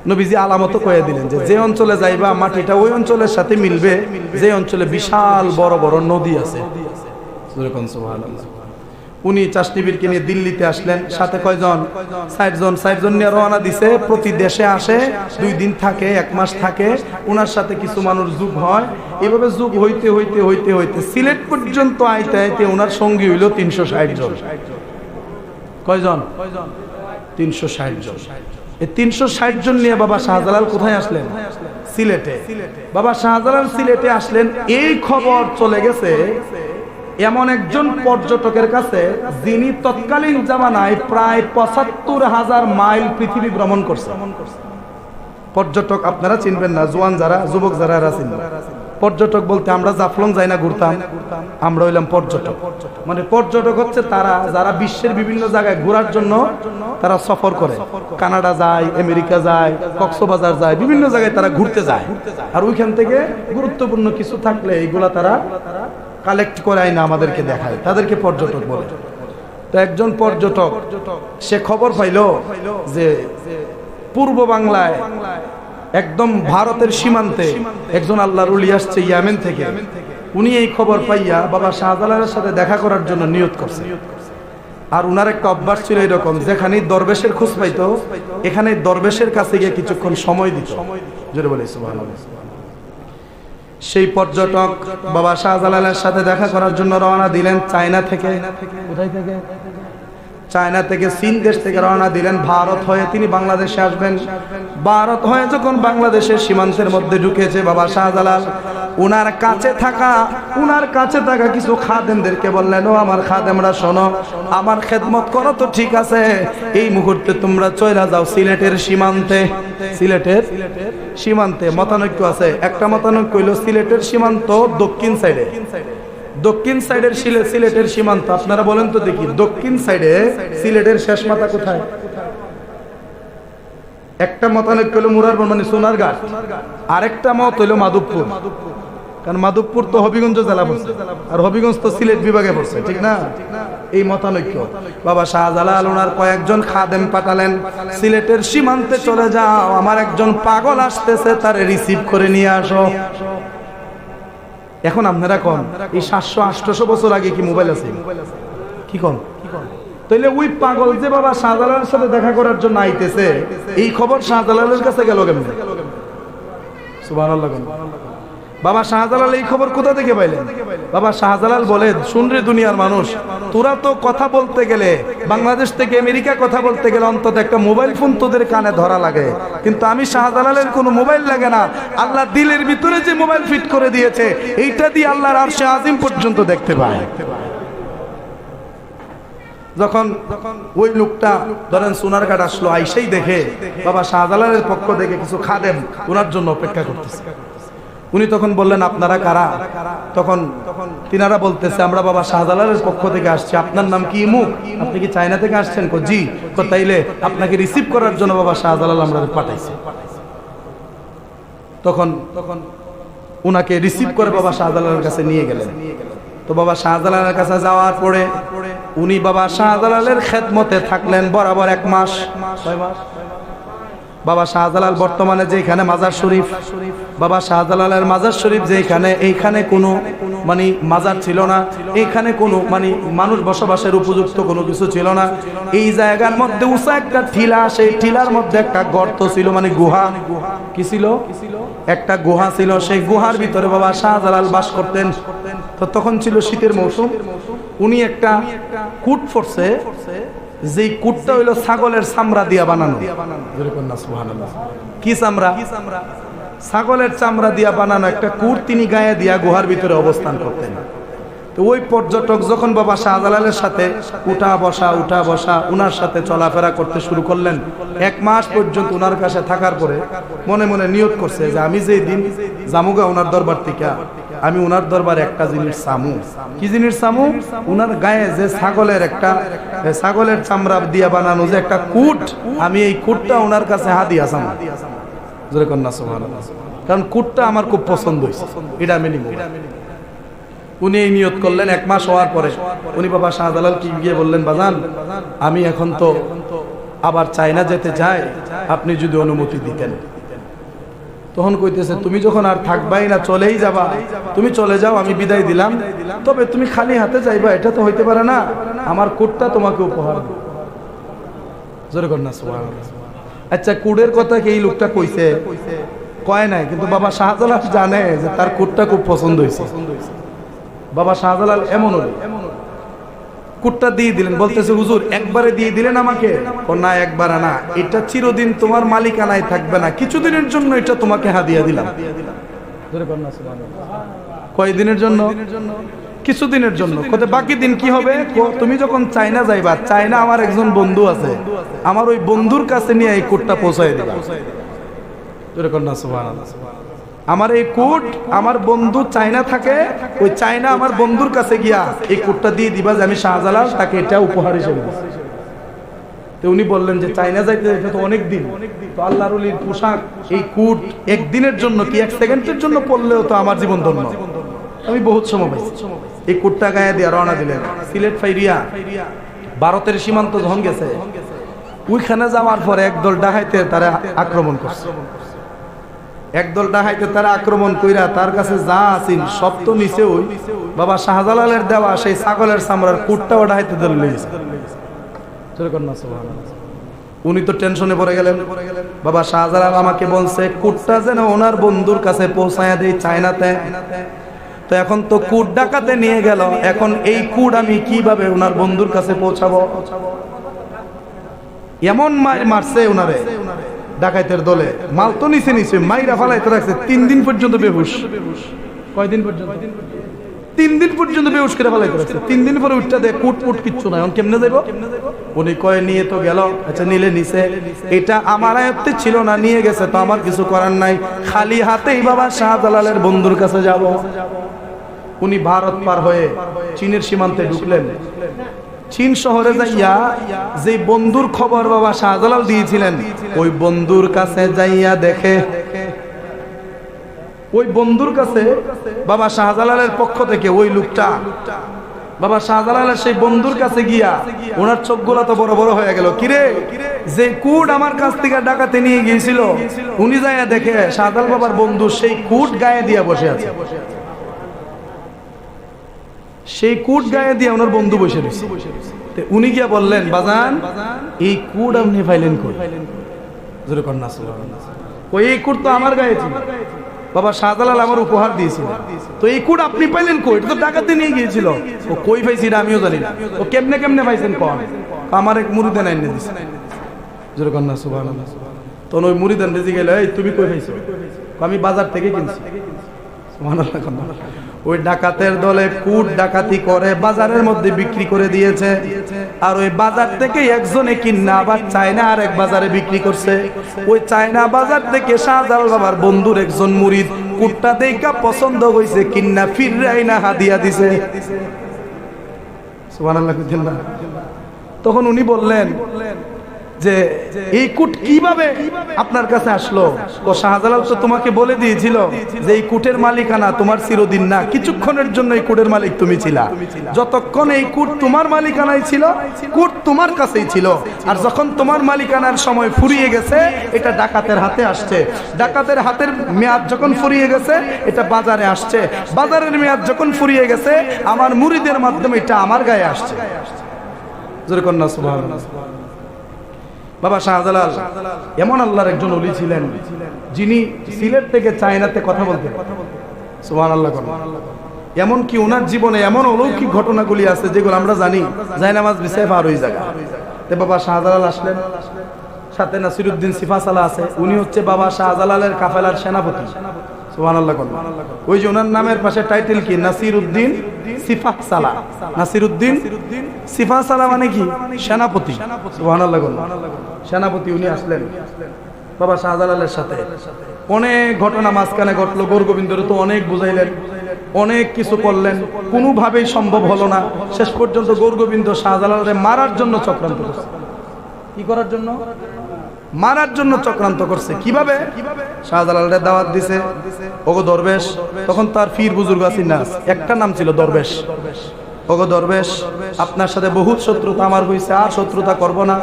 নবীজি আলামত কয়ে দিলেন যে অঞ্চলে যাইবা মাটিটা ওই অঞ্চলের সাথে মিলবে যে অঞ্চলে বিশাল বড় বড় নদী আছে সুবহানাল্লাহ। উনি চাষনিবিরকে নিয়ে দিল্লিতে আসলেন, সাথে কয়জন? 60 জন নিয়ে রওনা দিছে। প্রতি দেশে আসে, 2 দিন থাকে, 1 মাস থাকে, উনার সাথে কিছু মানুষ যোগ হয়। এভাবে যোগ হইতে হইতে হইতে হইতে সিলেট পর্যন্ত আইতে আইতে ওনার সঙ্গী হইল 360 জন। কয়জন? 360 জন। এই 360 জন নিয়ে বাবা শাহজালাল কোথায় আসলেন? সিলেটে। বাবা শাহজালাল সিলেটে আসলেন, এই খবর চলে গেছে এমন একজন পর্যটকের কাছে যিনি তৎকালীন জামানায় প্রায় ৭৫,০০০ মাইল পৃথিবী ভ্রমণ করছে। পর্যটক আপনারা চিনবেন না, জোয়ান যারা, যুবক যারা এরা চিনবেন। পর্যটক বলতে আমরা জাফলং যাই না ঘুরতাম, আমরা হইলাম পর্যটক। মানে পর্যটক হচ্ছে তারা যারা বিশ্বের বিভিন্ন জায়গায় ঘোরার জন্য তারা সফর করে। কানাডা যায়, আমেরিকা যায়, কক্সবাজার যায়, বিভিন্ন জায়গায় তারা ঘুরতে যায়। আর ওইখান থেকে গুরুত্বপূর্ণ কিছু থাকলে এইগুলা তারা কালেক্ট করে আইনা আমাদেরকে দেখায়, তাদেরকে পর্যটক বলে। তো একজন পর্যটক সে খবর পাইল যে পূর্ব বাংলায় একদম ভারতের সীমান্তে একজন আল্লাহর ওলি আসছে ইয়েমেন থেকে। উনি এই খবর পাইয়া বাবা শাহজালালের সাথে দেখা করার জন্য নিয়ত করছে। আর উনার একটা অভ্যাস ছিল এরকম, যেখানে দরবেশের খোঁজ পাইতো এখানে দরবেশের কাছে গিয়ে কিছুক্ষণ সময় দিত। জোরে বলে সুবহানাল্লাহ। সেই পর্যটক বাবা শাহজালালের সাথে দেখা করার জন্য রওনা দিলেন চায়না থেকে। কোথায় থেকে? চায়না থেকে, চীন দেশ থেকে রওনা দিলেন। ভারত হয়ে তিনি বাংলাদেশে আসবেন। ভারত হয়ে যখন বাংলাদেশের সীমান্তের মধ্যে ঢুকেছে বাবা শাহজালাল, উনার কাছে থাকা কিছু খাদেমদেরকে বললেন, ও আমার খাদেমরা শোনো, আমার খেদমত করো তো ঠিক আছে, এই মুহূর্তে তোমরা চলে যাও সিলেটের সীমান্তে। সিলেটের সীমান্তে মতানৈক্য আছে। একটা মতানৈক্য হইল সিলেটের সীমান্ত দক্ষিণ সাইডে। দক্ষিণ সাইডের সিলেটের সীমান্ত আপনারা বলেন তো দেখি, দক্ষিণ সাইডে সিলেটের শেষ মাথা কোথায়? একটা মতানৈক্য হলো মুরারপুর মানে সোনারঘাট, আরেকটা মত হইল মাধবপুর। কারণ মাধবপুর তো হবিগঞ্জ জেলা পড়ছে, আর হবিগঞ্জ তো সিলেট বিভাগে পড়ছে, ঠিক না? এই মতানৈক্য। বাবা শাহজালাল ওনার কয়েকজন খাদেম পাঠালেন, সিলেটের সীমান্তে চলে যাও, আমার একজন পাগল আসতেছে, তারে রিসিভ করে নিয়ে আসো। এখন আপনারা কোন এই 700-800 বছর আগে কি মোবাইল আছে? কি কোন? তাইলে ওই পাগল যে বাবা শাহজালালের সাথে দেখা করার জন্য আইতেছে, এই খবর শাহজালালের কাছে গেল কেমনে? সুবহানাল্লাহ। বাবা শাহজালাল এই খবর কোথা থেকে পাইলেন? বাবা শাহজালাল বলে, শুনরে দুনিয়ার মানুষ, তোরা তো কথা বলতে গেলে বাংলাদেশ থেকে আমেরিকা কথা বলতে গেলে অন্তত একটা মোবাইল ফোন তোদের কানে ধরা লাগে, কিন্তু আমি শাহজালালের কোনো মোবাইল লাগে না। আল্লাহ দিলের ভিতরে যে মোবাইল ফিট করে দিয়েছে, এইটা দিয়ে আল্লাহর আরশে আজিম পর্যন্ত দেখতে পায়। যখন ওই লোকটা ধরেন সোনারঘাট আসলো, আইসেই দেখে বাবা শাহজালালের পক্ষ থেকে কিছু খাদেম ওনার জন্য অপেক্ষা করতেছে। উনি তখন বললেন, আপনারা কারা? তখন তিনারা বলতেছে, আমরা বাবা শাহজালালের পক্ষ থেকে আসছি। আপনার নাম কি? মুখ। আপনি কি চায়না থেকে আসছেন? জি। তাইলে আপনাকে রিসিভ করার জন্য বাবা শাহজালাল আমরা পাঠাইছি। তখন উনাকে রিসিভ করে বাবা শাহজালালের কাছে নিয়ে গেলেন। তো বাবা শাহজালালের কাছে যাওয়ার পরে উনি বাবা শাহজালালের খেদমতে থাকলেন বরাবর 1 মাস। 6 মাস। বাবা শাহজালাল বর্তমানে যেখানে মাজার শরীফ, বাবা শাহজালালের মাজার শরীফ যেখানে, এইখানে কোনো মানে মাজার ছিল না, এইখানে কোনো মানে মানুষ বসবাসের উপযুক্ত কোনো কিছু ছিল না। এই জায়গার মধ্যে উঁচা একটা টিলা, সেই টিলার মধ্যে একটা গর্ত ছিল, মানে গুহা। কি ছিল? একটা গুহা ছিল। সেই গুহার ভিতরে বাবা শাহজালাল বাস করতেন। তো তখন ছিল শীতের মৌসুম। উনি একটা কুট পড়ছে, যে কুটটা হইলো ছাগলের চামড়া দিয়া বানানো। কি চামড়া? ছাগলের চামড়া দিয়া বানানো একটা কুট তিনি গায়ে দিয়া গুহার ভিতরে অবস্থান করতেন। তো ওই পর্যটক যখন বাবা শাহজালালের সাথে উঠা বসা উনার সাথে চলাফেরা করতে শুরু করলেন, 1 মাস পর্যন্ত উনার কাছে থাকার পরে মনে মনে নিয়ত করছে যে আমি যেই দিন জামুগা উনার দরবার থেকে, আমি উনার দরবারে একটা জিনিস চামু। কি জিনিস চামু? উনার গায়ে যে ছাগলের চামড়া দিয়া বানানো যে একটা কুট, আমি এই কুটটা উনার কাছে হাদিয়া চামু। জোরে কন্যা সুবহানাল্লাহ। কারণ কুটটা আমার খুব পছন্দ হয়েছে, এটা আমি নিব। উনি এই নিয়ত করলেন। 1 মাস হওয়ার পরে উনি বাবা শাহজালাল কি গিয়ে বললেন, বাজান আমি এখন তো আবার চায়না যেতে চাই, আপনি যদি অনুমতি দিতেন। তখন কইতেছে তুমি যখন আর থাকবাই না, চলেই যাবা, তুমি চলে যাও, আমি বিদায় দিলাম, তবে তুমি খালি হাতে যাইবা এটা তো হইতে পারে না, আমার কোটটা তোমাকে উপহার দেব। জোরে কর না সুবহানাল্লাহ। আচ্ছা, কোটের কথা কি এই লোকটা কইছে? কয় নাই, কিন্তু বাবা শাহজালাল জানে যে তার কোটটা খুব পছন্দ হয়েছে। বাবা শাহজালাল এমন হলো, কোটটা দিয়ে দিলেন, বলতেছে হুজুর একবারে দিয়ে দিলেন আমাকে? না, একবারে না, এটা চিরদিন তোমার মালিকানায় থাকবে না, কিছুদিনের জন্য এটা তোমাকে হাদিয়া দিলাম। কয়দিনের জন্য? কিছুদিনের জন্য। কত বাকি দিন কি হবে? তুমি যখন চায়না যাইবা, চায়না আমার একজন বন্ধু আছে, আমার ওই বন্ধুর কাছে নিয়ে এই কোটটা পৌঁছায় দিবা। আমার এই কোট আমার বন্ধু চায়না থাকে, ওই চায়না আমার বন্ধুর কাছে গিয়া এই কোটটা দিয়ে দিবা যে আমি শাহজালাল তাকে এটা উপহার হিসেবে দিচ্ছি। তো উনি বললেন যে চায়না যাইতে এটা তো অনেক দিন, তো আল্লাহর ওলির পোশাক এই কোট একদিনের জন্য কি এক সেকেন্ডের জন্য পরলেও তো আমার জীবন ধন্য, আমি বহুত সময় পাইছি। এই কোটটা গায়ে দিয়ে রওনা দিলেন সিলেট ফাইরিয়া। ভারতের সীমান্ত যখন গেছে, ওইখানে যাওয়ার পরে একদল ডাকাইতে তারা আক্রমণ করছে। একদল ডাকাইতে তারা আক্রমণ কইরা তার কাছে যা আছিল সব তো নিচে ওই বাবা শাহজালালের দেওয়া সেই ছাগলের চামড়ার কোটটাও ডাকাইতে দল লেগেছে। উনি তো টেনশনে পড়ে গেলেন। বাবা শাহজালাল আমাকে বলছে কোটটা যেন ওনার বন্ধুর কাছে পৌঁছায়া দেই চায়নাতে। তো এখন তো কোট ডাকাতে নিয়ে গেল, এখন এই কোট আমি কিভাবে ওনার বন্ধুর কাছে পৌঁছাবো? এমন মার মারছে ওনারে ডাকাইতের দলে, মাল তো নিচে নিচে মাইরা ফালাইতে রাখছে 3 দিন পর্যন্ত বেহুশ। কয়দিন পর্যন্ত? 3 দিন পর্যন্ত বেহুশ করে ফালাইতে রাখছে। 3 দিন পরে উঠটা দেয় কোট মুট কিচ্ছু নাই, এখন কেমনে যাইব? উনি কয় নিয়ে তো গেল। আচ্ছা নিলে নিছে, এটা আমার আয়ত্তে ছিল না, নিয়ে গেছে তো আমার কিছু করার নাই, খালি হাতেই বাবা শাহজালালের বন্ধুর কাছে যাব। উনি ভারত পার হয়ে চীনের সীমান্তে ঢুকলেন। চীন শহরে যাইয়া যে বন্ধুর খবর বাবা শাহজালাল দিয়েছিলেন, ওই বন্ধুর কাছে যাইয়া দেখে, ওই বন্ধুর কাছে বাবা শাহজালালের পক্ষ থেকে ওই লোকটা বাবা শাহজালালের সেই বন্ধুর কাছে গিয়া ওনার চোখগুলো তো বড় বড় হয়ে গেল। কিরে, যে কুট আমার কাছ থেকে ডাকাতে নিয়ে গিয়েছিল, উনি যাইয়া দেখে শাহজালাল বাবার বন্ধু সেই কুট গায়ে দিয়া বসে আছে। সেই কুট গায়ে দিয়ে ওনার বন্ধু বসে রয়েছে। উনি গিয়া বললেন, বাজান এই কুট আপনি পাইলেন কই? জোরে কর না সুবহানাল্লাহ। কই এই কুট তো আমার গায়ে ছিল, বাবা শাহজালাল আমার উপহার দিয়েছিল, তো এই কুট আপনি পাইলেন কই? এটা তো ডাকাতে নিয়ে গিয়েছিল। ও কই পাইছি এটা আমিও জানি না। ও কেমনে কেমনে পাইছেন কোন? আমার এক মুরিদান আইনে দিছে। জোরে কর না সুবহানাল্লাহ। তো ওই মুরিদান বেজি গেল, এই তুমি কই পাইছো? আমি বাজার থেকে কিনছি। সুবহানাল্লাহ। ওই ডাকাতের দলে কুট ডাকাতি করে বাজারের মধ্যে বিক্রি করে দিয়েছে, আর ওই বাজার থেকে একজনে কিনা আবার চায়না আর এক বাজারে বিক্রি করছে। ওই চায়না বাজার থেকে শাহজালাল বাবার বন্ধুর একজন মুরিদ কুটটা দেখা পছন্দ হয়েছে, কিনা ফিরাই না হাদিয়া দিছে। সুবহানাল্লাহ। তখন উনি বললেন যে এই কুট কিভাবে আপনার কাছে আসলো? ও শাহজালাল তো তোমাকে বলে দিয়েছিল যে এই কুটের মালিকানা তোমার চিরদিন না, কিছুক্ষণের জন্য এই কুটের মালিক তুমি ছিলা। যতক্ষণ এই কুট তোমার মালিকানায় ছিল, কুট তোমার কাছেই ছিল, আর যখন তোমার মালিকানার সময় ফুরিয়ে গেছে, এটা ডাকাতের হাতে আসছে। ডাকাতের হাতের মেয়াদ যখন ফুরিয়ে গেছে, এটা বাজারে আসছে। বাজারের মেয়াদ যখন ফুরিয়ে গেছে, আমার মুরিদের মাধ্যমে এটা আমার গায়ে আসছে। জোরে কন্যা সুবহানাল্লাহ। বাবা শাহজালাল এমন আল্লাহর একজন ওলি ছিলেন, যিনি সিলেট থেকে চায়নাতে কথা বলতেন। সুবহানাল্লাহ। এমন কি ওনার জীবনে এমন অলৌকিক ঘটনাগুলি আছে যেগুলো আমরা জানি জায়নামাজ বিছায় পার হয়ে যায়। তে বাবা শাহজালাল আসলেন, সাথে নাসিরউদ্দিন সিফাসালা আছে, উনি হচ্ছে বাবা শাহজালালের কাফেলার সেনাপতি। সুবহানাল্লাহ। ওই যে ওনার নামের পাশে টাইটেল কি? নাসিরউদ্দিন সিফাসালা। নাসিরউদ্দিন সিফাসালা মানে কি? সেনাপতি। সুবহানাল্লাহ। সেনাপতি উনি আসলেন বাবা শাহজালালের সাথে। অনেক ঘটনা মাঝখানে ঘটলো। গৌরগোবিন্দরে তো অনেক বুঝাইলেন, অনেক কিছু করলেন, কোনোভাবেই সম্ভব হলো না। শেষ পর্যন্ত গৌরগোবিন্দ শাহজালালকে মারার জন্য চক্রান্ত করছে। কি করার জন্য? মারার জন্য চক্রান্ত করছে। কিভাবে? শাহজালালের দাওয়াত দিছে, ওগো দরবেশ, তখন তার পীর বুজুর্গ আছেন না, একটা নাম ছিল দরবেশ। ওগো দরবেশ, আপনার সাথে বহুত শত্রুতা আমার হয়েছে, আর শত্রুতা করব না।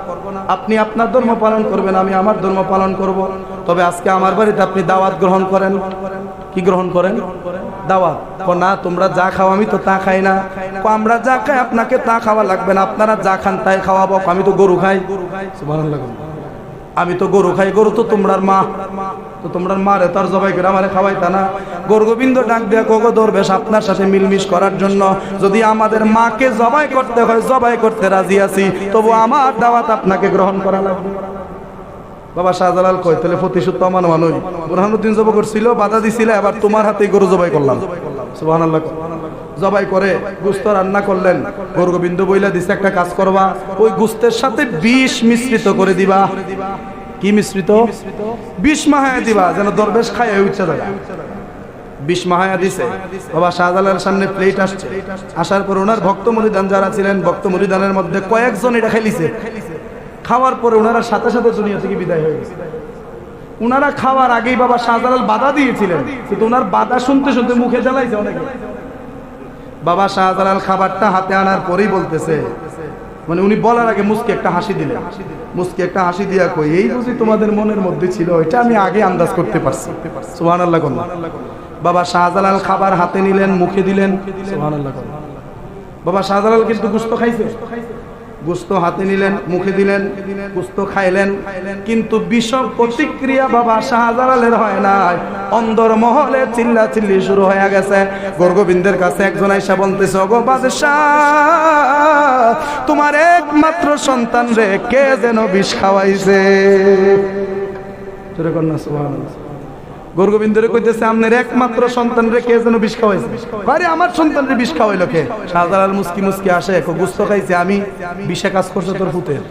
আপনি আপনার ধর্ম পালন করবেন, আমি আমার ধর্ম পালন করব। তবে আজকে আমার বাড়িতে আপনি দাওয়াত গ্রহণ করেন। কি গ্রহণ করেন? দাওয়াত। না তোমরা যা খাও আমি তো তা খাই না। আমরা যা খাই আপনাকে তা খাওয়া লাগবে না, আপনারা যা খান তাই খাওয়াবো। আমি তো গরু খাই। সুবহানাল্লাহ। আমি তো গরু খাই, গরু তো তোমরার মা, তো তোমরার মারে তার জবাই করে আমারে খাওয়াইতা না। গোবিন্দ ডাক দেয়া কোগো দরবেশ আপনার সাথে মিলমিশ করার জন্য যদি আমাদের মাকে জবাই করতে হয় জবাই করতে রাজি আছি, তবু আমার দাওয়াত আপনাকে গ্রহণ করা লাগবে। বাবা শাহজালাল কয় তাহলে প্রতিশোধ তো আমার মানুষ। বুরহানুদ্দিন জবাই করছিল, বাধা দিছিল, এবার তোমার হাতে গরু জবাই করলাম। সুবহানাল্লাহ। জবাই করে গোশত রান্না করলেন। গোবিন্দ বইলা দিছে একটা কাজ করবা, ওই গোশতের সাথে বিষ মিশ্রিত করে দিবা। কি মিশ্রিত? বিষ মাহায়া দিবা, যেন দরবেশ খায় উচ্চা যায়। বিষ মাহায়া দিছে। বাবা শাহজালালের সামনে প্লেট আসছে, আসার পর ওনার ভক্ত মুরিদান যারা ছিলেন, ভক্ত মুরিদানের মধ্যে কয়েকজন এটা খাইলিছে। খাওয়ার পরে ওনারা সাথে সাথে দুনিয়া থেকে বিদায় হয়ে গেছে। ওনারা খাওয়ার আগেই বাবা শাহজালাল বাধা দিয়েছিলেন, কিন্তু ওনার বাধা শুনতে শুনতে মুখে জ্বালাইছে অনেকে। বাবা শাহজালাল খাবারটা হাতে আনার পরেই বলতেছে, মানে উনি বলার আগে মুস্কি একটা হাসি দিলেন। মুস্কি একটা হাসি দিয়া কই, এই বুঝি তোমাদের মনের মধ্যে ছিল, এটা আমি আগে আন্দাজ করতে পারছি। সুবহানাল্লাহ। বাবা শাহজালাল খাবার হাতে নিলেন, মুখে দিলেন। সুবহানাল্লাহ। বাবা শাহজালাল কিন্তু গোশত খাইছে। গোশত হাতে নিলেন, মুখে দিলেন, গোশত খাইলেন, কিন্তু বিষম প্রতিক্রিয়া বাবা শাহজালালের হয় নাই। অন্দর মহলে চিল্লা চিল্লি শুরু হয়ে গেছে। গোবিন্দের কাছে একজন আইসা বলতেছে, ওগো বাদশাহ, তোমার একমাত্র সন্তান রে কে যেন বিষ খাওয়াইছে। জোরে কন্যা সুবহানাল্লাহ। গোবিন্দরে কইতেছে, আপনার একমাত্র সন্তান রে কে যেন বিষ খাওয়াইছে। আরে আমার সন্তান রে বিষ খাওয়াইলো কে? শাহজালাল মুস্কি মুস্কি আসে, গোশত খাইছে আমি, বিষে কাজ করছে তোর পুতের।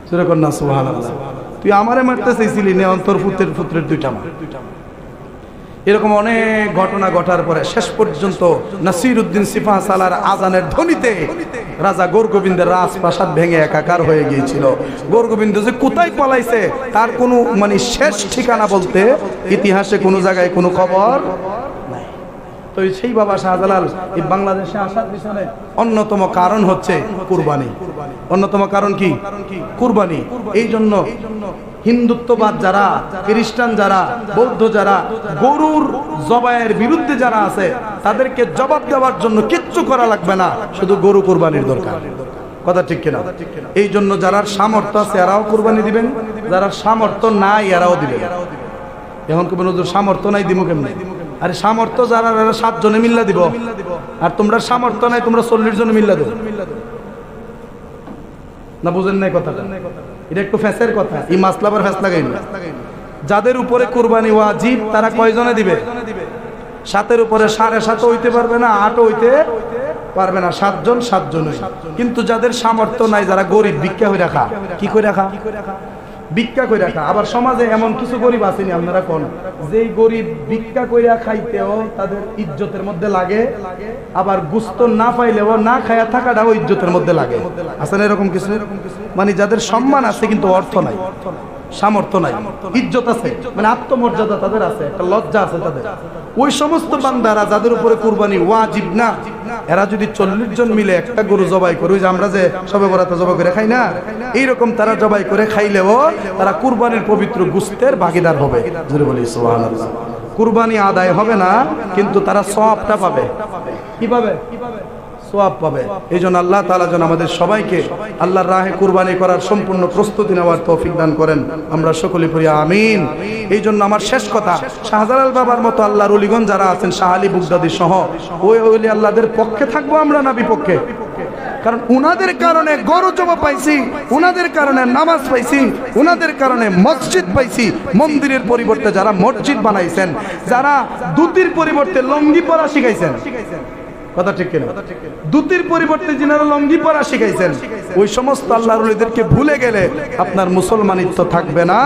জোরে কন্যা সুবহানাল্লাহ। তুই আমারে মারতে চাইছিলি, নে তোর পুত্রের দুইটা মা। এরকম অনেক ঘটনা ঘটার পরে শেষ পর্যন্ত নাসিরউদ্দিন সিপাহ সালার আজানের ধ্বনিতে রাজা গোবিন্দের রাজপ্রাসাদ ভেঙে একাকার হয়ে গিয়েছিল। গোবিন্দ যে কোথায় পলাইছে তার কোনো মানে শেষ ঠিকানা বলতে ইতিহাসে কোনো জায়গায় কোনো খবর নাই। তো সেই বাবা শাহজালাল এই বাংলাদেশে আসার পিছনে অন্যতম কারণ হচ্ছে কুরবানি। অন্যতম কারণ কি? কুরবানি। এই জন্য হিন্দুত্ববাদ যারা, খ্রিস্টান যারা, বৌদ্ধ যারা গরুর জবাইয়ের বিরুদ্ধে যারা আছে, তাদেরকে জবাব দেওয়ার জন্য কিচ্ছু করা লাগবে না, শুধু গরু কুরবানির দরকার। কথা ঠিক কিনা? এই জন্য যারা সামর্থ্য আছে এরাও কুরবানি দিবেন, যারা সামর্থ্য নাই এরাও দিবেন। এখন কেমন সামর্থ্য নাই দিব কেমন? আরে সামর্থ্য যারা 7 জনে মিল্লা দিব, আর তোমরা সামর্থ্য নাই তোমরা 40 জনে মিল্লা দেবো না? বুঝেন নাই কথাটা? এটা একটু ফেসের কথা, এই মাসলাবার ফেস লাগাইল। যাদের উপরে কুরবানি ওয়াজিব তারা কয়জনে দিবে? 7-এর উপরে 7.5 হইতে পারবে না, 8 হইতে পারবে না, 7 জন 7 জন। কিন্তু যাদের সামর্থ্য নাই, যারা গরিব, ভিক্ষা হয়ে রাখা, কি করে রাখা? ভিক্ষা করে রাখা। আবার সমাজে এমন কিছু গরিব আসেনি আপনারা কোন, যেই গরিব ভিক্ষা কইরা খাইতেও তাদের ইজ্জতের মধ্যে লাগে, আবার গুস্ত না পাইলেও না খায়া থাকাটাও ইজ্জতের মধ্যে লাগে। আছে না এরকম কিছু? মানে যাদের সম্মান আছে কিন্তু অর্থ নাই, সামর্থ্য নাই, ইজ্জত আছে, মানে আত্মমর্যাদা তাদের আছে, একটা লজ্জা আছে তাদের। ওই সমস্ত বান্দারা যাদের উপরে কুরবানি ওয়াজিব না, এরা যদি 40 জন মিলে একটা গরু জবাই করে, ওই যে আমরা যে সবে বরাতে জবাই করে খাই না, এইরকম তারা জবাই করে খাইলেও তারা কুরবানির পবিত্র গোশতের ভাগীদার হবে। জোরে বলি সুবহানাল্লাহ। কুরবানি আদায় হবে না, কিন্তু তারা সওয়াবটা পাবে। কি পাবে? সওয়াব পাবে। এই জন্য আল্লাহ তাআলা যেন আমাদের সবাইকে আল্লাহর রাহে কুরবানি করার সম্পূর্ণ প্রস্তুতি নেওয়ার তৌফিক দান করেন। আমরা সকলে পড়ি আমিন। এই জন্য আমার শেষ কথা, শাহজালাল বাবার মতো আল্লাহর ওলিগণ যারা আছেন, শাহ আলী বুগদাদি সহ, ওই ওলি আল্লাহদের পক্ষে থাকবো আমরা না বিপক্ষে? কারণ উনাদের কারণে গরু জবা পাইছি, উনাদের কারণে নামাজ পাইছি, উনাদের কারণে মসজিদ পাইছি। মন্দিরের পরিবর্তে যারা মসজিদ বানাইছেন, যারা ধুতির পরিবর্তে লঙ্গি পরা শিখাইছেন, কথা ঠিক কিনা? ধুতির পরিবর্তে যিনারা লঙ্গি পরা শিখাইছেন, ওই সমস্ত আল্লাহর ওলিদেরকে ভুলে গেলে আপনার মুসলমানিত্ব থাকবে না,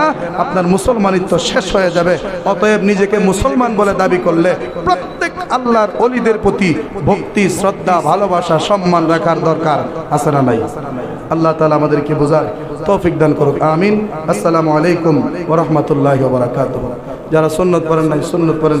আপনার মুসলমানিত্ব শেষ হয়ে যাবে। অতএব নিজেকে মুসলমান বলে দাবি করলে প্রত্যেক আল্লাহর ওলিদের প্রতি ভক্তি, শ্রদ্ধা, ভালোবাসা, সম্মান রাখার দরকার আছে না নাই? আল্লাহ তাআলা আমাদেরকে বোঝার তৌফিক দান করুক। আমিন। আসসালামু আলাইকুম ওয়া রাহমাতুল্লাহি ওয়া বারাকাতুহু। যারা সুন্নাত পড়েন নাই, সুন্নাত পড়েন।